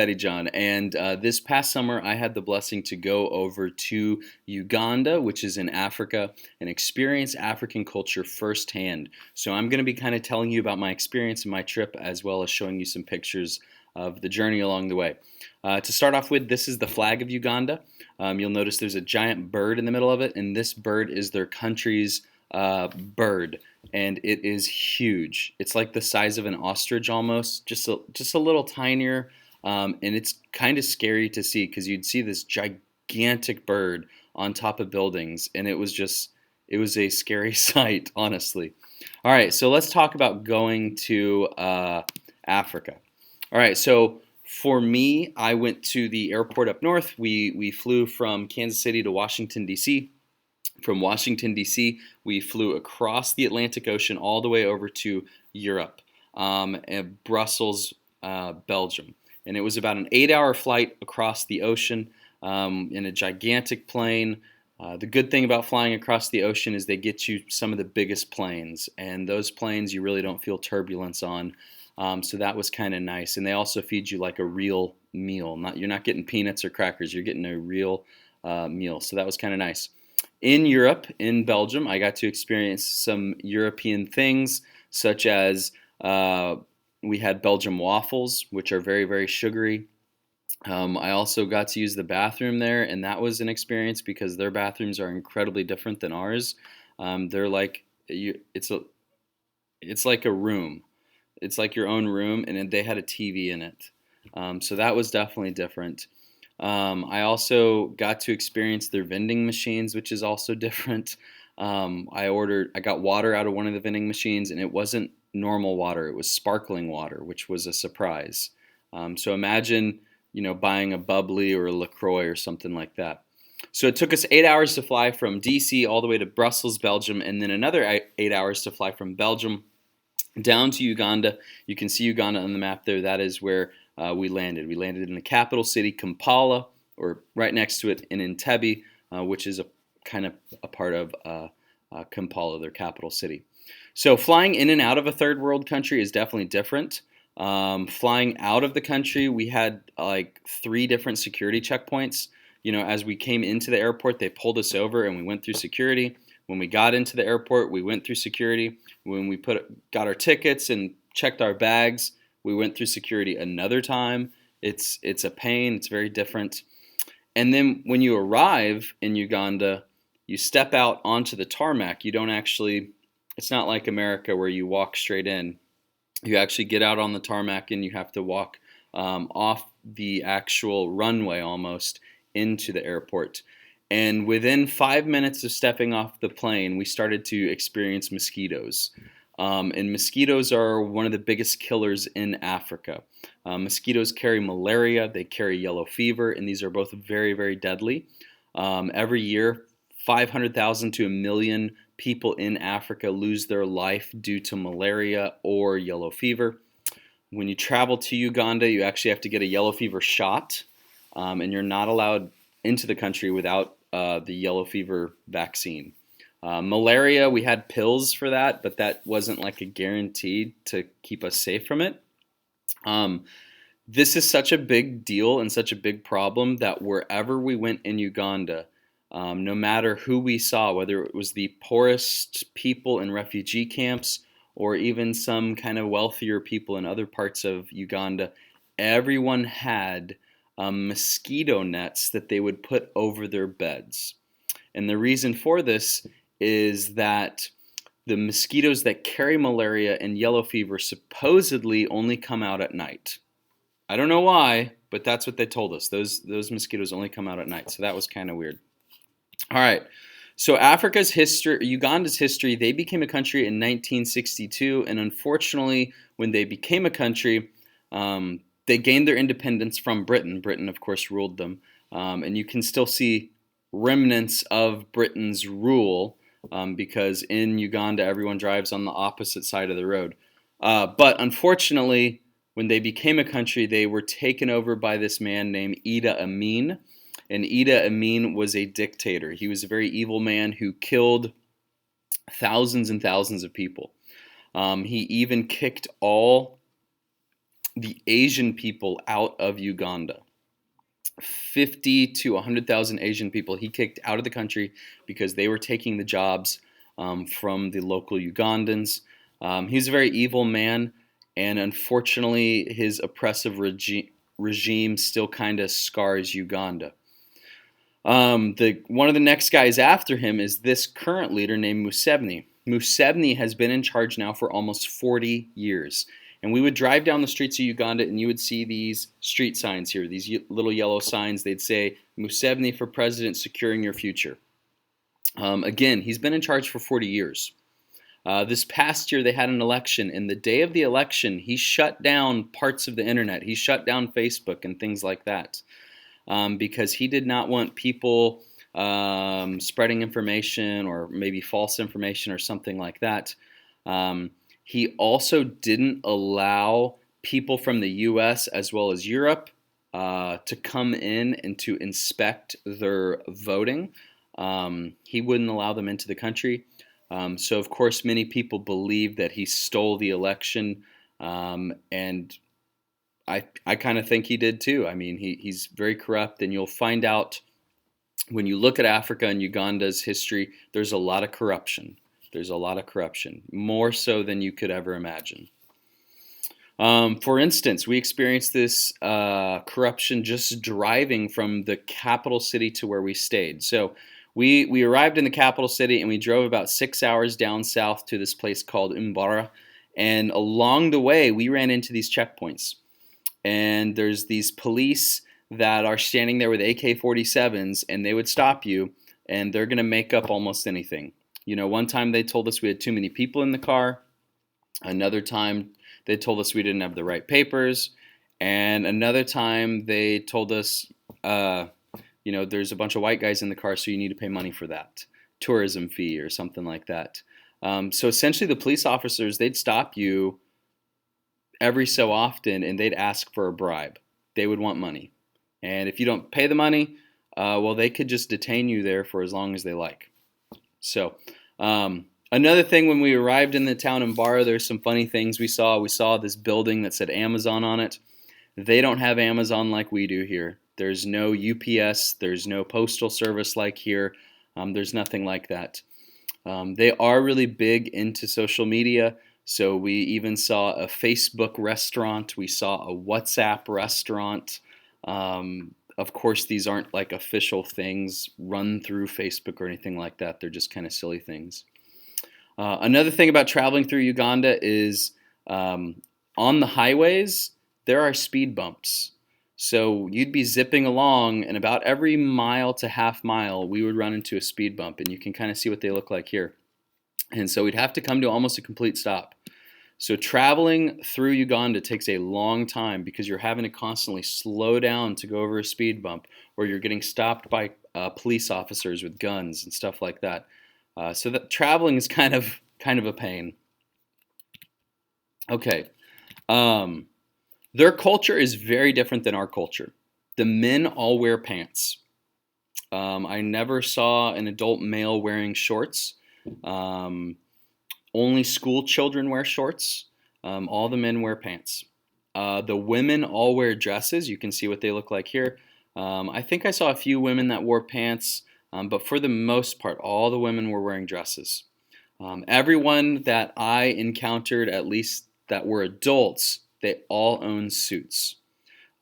Betty John. And this past summer, I had the blessing to go over to Uganda, which is in Africa, and experience African culture firsthand. So I'm going to be kind of telling you about my experience and my trip, as well as showing you some pictures of the journey along the way. To start off with, this is the flag of Uganda. You'll notice there's a giant bird in the middle of it, and this bird is their country's bird, and it is huge. It's like the size of an ostrich almost, just a little tinier. And it's kind of scary to see because you'd see this gigantic bird on top of buildings, and it was a scary sight, honestly. All right, so let's talk about going to Africa. All right, so for me, I went to the airport up north. We flew from Kansas City to Washington, D.C. From Washington, D.C., we flew across the Atlantic Ocean all the way over to Europe, and Brussels, Belgium. And it was about an 8-hour flight across the ocean in a gigantic plane. The good thing about flying across the ocean is they get you some of the biggest planes, and those planes you really don't feel turbulence on. So that was kind of nice. And they also feed you like a real meal. You're not getting peanuts or crackers. You're getting a real meal. So that was kind of nice. In Europe, in Belgium, I got to experience some European things, such as we had Belgium waffles, which are very, very sugary. I also got to use the bathroom there, and that was an experience because their bathrooms are incredibly different than ours. They're like it's like a room. It's like your own room, and they had a TV in it. So that was definitely different. I also got to experience their vending machines, which is also different. I got water out of one of the vending machines, and it wasn't normal water; it was sparkling water, which was a surprise. So imagine, buying a bubbly or a LaCroix or something like that. So it took us 8 hours to fly from DC all the way to Brussels, Belgium, and then another 8 hours to fly from Belgium down to Uganda. You can see Uganda on the map there. That is where we landed. We landed in the capital city, Kampala, or right next to it in Entebbe, which is a kind of a part of Kampala, their capital city. So flying in and out of a third world country is definitely different. Flying out of the country, we had like 3 different security checkpoints. As we came into the airport, they pulled us over and we went through security. When we got into the airport, we went through security. When we got our tickets and checked our bags, we went through security another time. It's a pain. It's very different. And then when you arrive in Uganda, you step out onto the tarmac. You don't actually, it's not like America where you walk straight in. You actually get out on the tarmac and you have to walk off the actual runway almost into the airport. And within 5 minutes of stepping off the plane, we started to experience mosquitoes. And mosquitoes are one of the biggest killers in Africa. Mosquitoes carry malaria, they carry yellow fever, and these are both very, very deadly. Every year, 500,000 to 1 million people in Africa lose their life due to malaria or yellow fever. When you travel to Uganda, you actually have to get a yellow fever shot, and you're not allowed into the country without the yellow fever vaccine. Malaria, we had pills for that, but that wasn't like a guarantee to keep us safe from it. This is such a big deal and such a big problem that wherever we went in Uganda, no matter who we saw, whether it was the poorest people in refugee camps or even some kind of wealthier people in other parts of Uganda, everyone had mosquito nets that they would put over their beds. And the reason for this is that the mosquitoes that carry malaria and yellow fever supposedly only come out at night. I don't know why, but that's what they told us. Those mosquitoes only come out at night. So that was kind of weird. All right. So Africa's history, Uganda's history, they became a country in 1962, and unfortunately, when they became a country, they gained their independence from Britain. Britain, of course, ruled them, and you can still see remnants of Britain's rule because in Uganda, everyone drives on the opposite side of the road. But unfortunately, when they became a country, they were taken over by this man named Idi Amin. And Idi Amin was a dictator. He was a very evil man who killed thousands and thousands of people. He even kicked all the Asian people out of Uganda. 50 to 100,000 Asian people he kicked out of the country because they were taking the jobs from the local Ugandans. He's a very evil man, and unfortunately, his oppressive regime still kind of scars Uganda. One of the next guys after him is this current leader named Museveni. Museveni has been in charge now for almost 40 years. And we would drive down the streets of Uganda and you would see these street signs here, these little yellow signs. They'd say, Museveni for president, securing your future. Again, he's been in charge for 40 years. This past year, they had an election, and the day of the election, he shut down parts of the internet. He shut down Facebook and things like that because he did not want people spreading information or maybe false information or something like that. He also didn't allow people from the U.S. as well as Europe to come in and to inspect their voting. He wouldn't allow them into the country. So, of course, many people believe that he stole the election, and I kind of think he did too. I mean, he's very corrupt, and you'll find out when you look at Africa and Uganda's history, there's a lot of corruption. There's a lot of corruption, more so than you could ever imagine. For instance, we experienced this corruption just driving from the capital city to where we stayed. So we arrived in the capital city and we drove about 6 hours down south to this place called Mbara. And along the way, we ran into these checkpoints. And there's these police that are standing there with AK-47s, and they would stop you, and they're going to make up almost anything. You know, one time they told us we had too many people in the car. Another time they told us we didn't have the right papers. And another time they told us, there's a bunch of white guys in the car, so you need to pay money for that. Tourism fee or something like that. So essentially the police officers, they'd stop you every so often and they'd ask for a bribe. They would want money. And if you don't pay the money, they could just detain you there for as long as they like. So another thing, when we arrived in the town in Mbara, there's some funny things we saw. We saw this building that said Amazon on it. They don't have Amazon like we do here. There's no UPS. There's no postal service like here. There's nothing like that. They are really big into social media. So we even saw a Facebook restaurant. We saw a WhatsApp restaurant. Of course, these aren't like official things run through Facebook or anything like that. They're just kind of silly things. Another thing about traveling through Uganda is on the highways, there are speed bumps. So you'd be zipping along, and about every mile to half mile, we would run into a speed bump, and you can kind of see what they look like here. And so we'd have to come to almost a complete stop. So traveling through Uganda takes a long time because you're having to constantly slow down to go over a speed bump, or you're getting stopped by police officers with guns and stuff like that. So that traveling is kind of a pain. Okay. Their culture is very different than our culture. The men all wear pants. I never saw an adult male wearing shorts. Only school children wear shorts. All the men wear pants. The women all wear dresses. You can see what they look like here. I think I saw a few women that wore pants, but for the most part, all the women were wearing dresses. Everyone that I encountered, at least that were adults, they all own suits.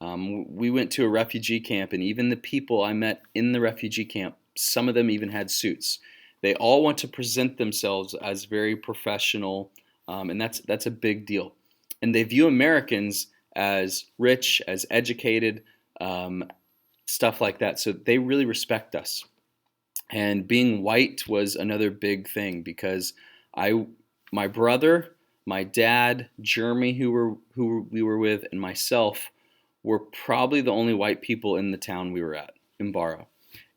We went to a refugee camp, and even the people I met in the refugee camp, some of them even had suits. They all want to present themselves as very professional, and that's a big deal. And they view Americans as rich, as educated, stuff like that. So they really respect us. And being white was another big thing because my brother, my dad, Jeremy, who we were with, and myself were probably the only white people in the town we were at, in Mbara.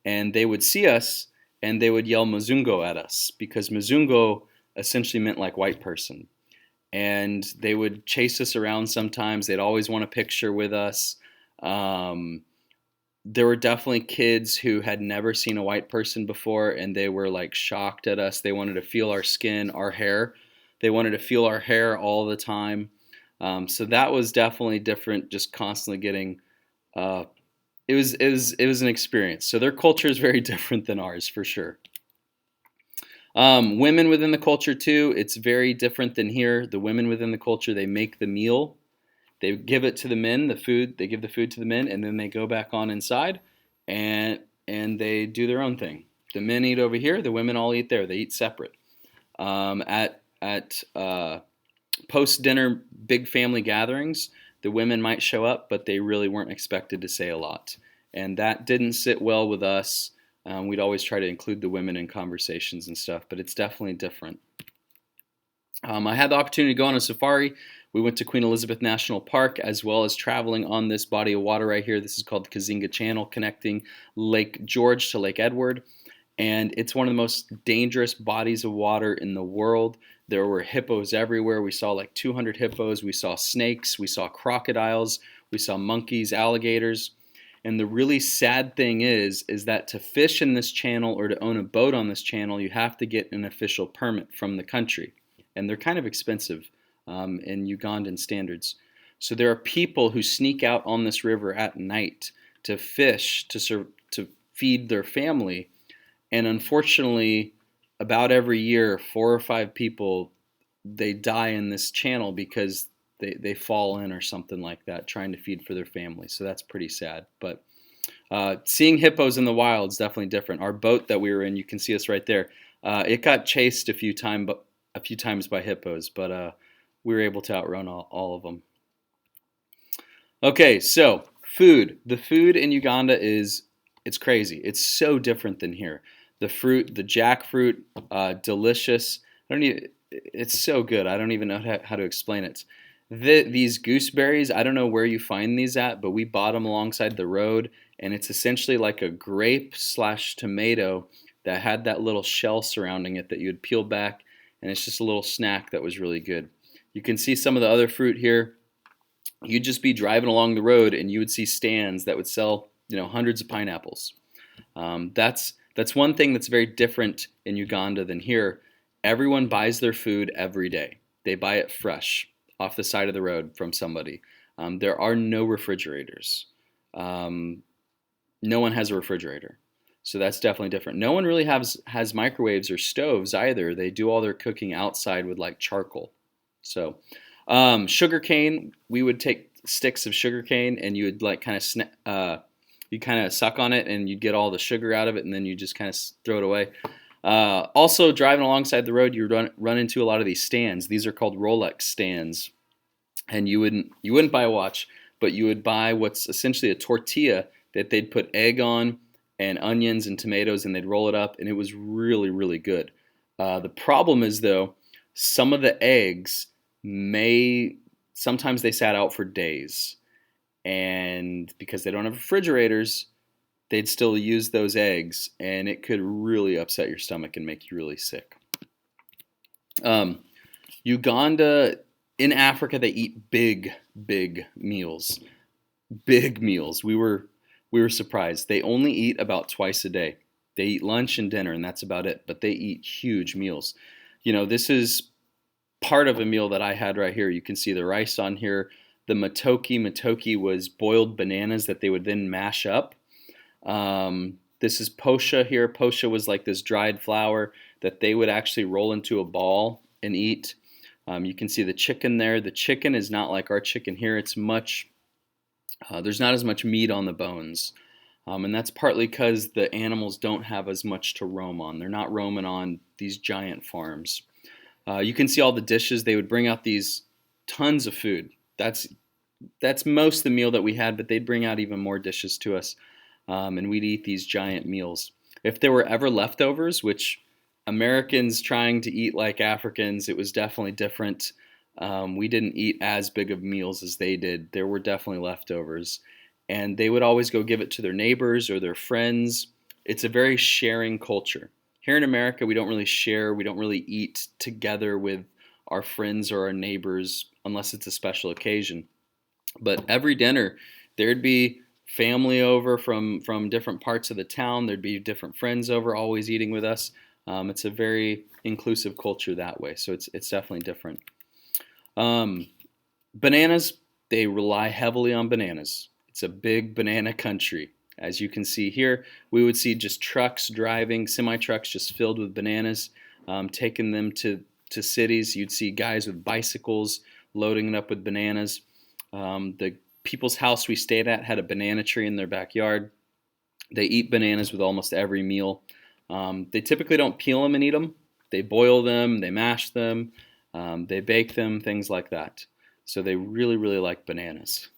And they would see us and they would yell Mzungo at us because Mzungo essentially meant like white person. And they would chase us around sometimes. They'd always want a picture with us. There were definitely kids who had never seen a white person before, and they were like shocked at us. They wanted to feel our skin, our hair. They wanted to feel our hair all the time. So that was definitely different. Just constantly getting uh, it was an experience. So their culture is very different than ours for sure. Women within the culture too, it's very different than here. The women within the culture, they make the meal, they give it to the men, the food, they give the food to the men, and then they go back on inside and and they do their own thing. The men eat over here, the women all eat there. They eat separate. At post dinner big family gatherings, the women might show up, but they really weren't expected to say a lot, and that didn't sit well with us. We'd always try to include the women in conversations and stuff, but it's definitely different. I had the opportunity to go on a safari. We went to Queen Elizabeth National Park as well as traveling on this body of water right here. This is called the Kazinga Channel, connecting Lake George to Lake Edward. And it's one of the most dangerous bodies of water in the world. There were hippos everywhere. We saw like 200 hippos. We saw snakes. We saw crocodiles. We saw monkeys, alligators. And the really sad thing is that to fish in this channel or to own a boat on this channel, you have to get an official permit from the country. And they're kind of expensive in Ugandan standards. So there are people who sneak out on this river at night to fish, to feed their family. And unfortunately, about every year, 4 or 5 people, they die in this channel because they fall in or something like that, trying to feed for their family. So that's pretty sad. But seeing hippos in the wild is definitely different. Our boat that we were in, you can see us right there. It got chased a few times by hippos, but we were able to outrun all of them. Okay, so food. The food in Uganda it's crazy. It's so different than here. The fruit, the jackfruit, delicious. I don't even, it's so good. I don't even know how to explain it. These gooseberries, I don't know where you find these at, but we bought them alongside the road, and it's essentially like a grape slash tomato that had that little shell surrounding it that you would peel back, and it's just a little snack that was really good. You can see some of the other fruit here. You'd just be driving along the road, and you would see stands that would sell, hundreds of pineapples. That's one thing that's very different in Uganda than here. Everyone buys their food every day. They buy it fresh off the side of the road from somebody. There are no refrigerators. No one has a refrigerator. So that's definitely different. No one really has microwaves or stoves either. They do all their cooking outside with like charcoal. So sugar cane, we would take sticks of sugar cane and you would like kind of you kind of suck on it and you'd get all the sugar out of it and then you just kind of throw it away. Also, driving alongside the road, you run into a lot of these stands. These are called Rolex stands, and you wouldn't buy a watch, but you would buy what's essentially a tortilla that they'd put egg on and onions and tomatoes, and they'd roll it up, and it was really, really good. The problem is though, some of the eggs sometimes they sat out for days, and because they don't have refrigerators, they'd still use those eggs, and it could really upset your stomach and make you really sick. Uganda, in Africa, they eat big, big meals. Big meals. We were surprised. They only eat about twice a day. They eat lunch and dinner, and that's about it. But they eat huge meals. This is part of a meal that I had right here. You can see the rice on here. The matoke. Matoke was boiled bananas that they would then mash up. This is posha here. Posha was like this dried flour that they would actually roll into a ball and eat. You can see the chicken there. The chicken is not like our chicken here. There's not as much meat on the bones. And that's partly because the animals don't have as much to roam on. They're not roaming on these giant farms. You can see all the dishes. They would bring out these tons of food. That's most of the meal that we had, but they'd bring out even more dishes to us. And we'd eat these giant meals. If there were ever leftovers, which Americans trying to eat like Africans, it was definitely different. We didn't eat as big of meals as they did. There were definitely leftovers. And they would always go give it to their neighbors or their friends. It's a very sharing culture. Here in America, we don't really share. We don't really eat together with our friends or our neighbors unless it's a special occasion. But every dinner, there'd be family over from different parts of the town. There'd be different friends over, always eating with us. It's a very inclusive culture that way, so it's definitely different. Bananas, they rely heavily on bananas. It's a big banana country. As you can see here, we would see just trucks driving, semi trucks just filled with bananas, taking them to cities. You'd see guys with bicycles loading it up with bananas. The people's house we stayed at had a banana tree in their backyard. They eat bananas with almost every meal. They typically don't peel them and eat them. They boil them, they mash them, they bake them, things like that. So they really, really like bananas.